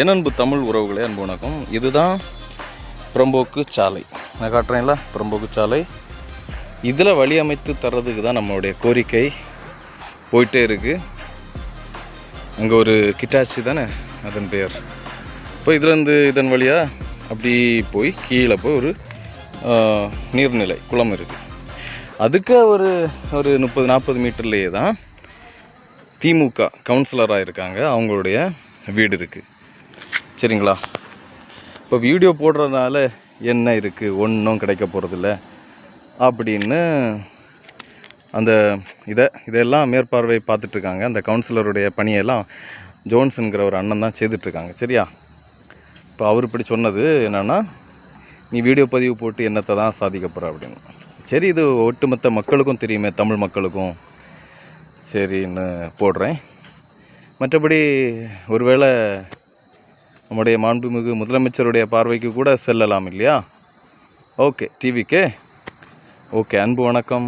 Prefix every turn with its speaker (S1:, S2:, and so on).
S1: என் அன்பு தமிழ் உறவுகளே, அன்பு வணக்கம். இதுதான் புறம்போக்கு சாலை. நான் காட்டுறேன்ல, புறம்போக்கு சாலை. இதில் வழி அமைத்து தர்றதுக்கு தான் நம்மளுடைய கோரிக்கை போயிட்டே இருக்குது. அங்கே ஒரு கிட்டாச்சி தானே அதன் பெயர். இப்போ இதுலேருந்து இதன் வழியாக அப்படி போய் கீழே போய் ஒரு நீர்நிலை குளம் இருக்குது. அதுக்கு ஒரு 30-40 மீட்டர்லேயே தான் திமுக கவுன்சிலராக இருக்காங்க, அவங்களுடைய வீடு இருக்குது. சரிங்களா? இப்போ வீடியோ போடுறதுனால என்ன இருக்குது, ஒன்றும் கிடைக்க போகிறதில்ல அப்படின்னு அந்த இதெல்லாம் மேற்பார்வை பார்த்துட்ருக்காங்க. அந்த கவுன்சிலருடைய பணியெல்லாம் ஜோன்ஸுங்கிற ஒரு அண்ணன் தான் செய்துட்ருக்காங்க. சரியா? இப்போ அவர் இப்படி சொன்னது என்னென்னா, நீ வீடியோ பதிவு போட்டு என்னத்தை தான் சாதிக்க போகிற அப்படின்னு. சரி, இது ஒட்டுமொத்த மக்களுக்கும் தெரியுமே, தமிழ் மக்களுக்கும், சரின்னு போடுறேன். மற்றபடி ஒருவேளை நம்முடைய மாண்புமிகு முதலமைச்சருடைய பார்வைக்கு கூட செல்லலாம் இல்லையா? ஓகே, டிவிக்கே ஓகே. அன்பு வணக்கம்.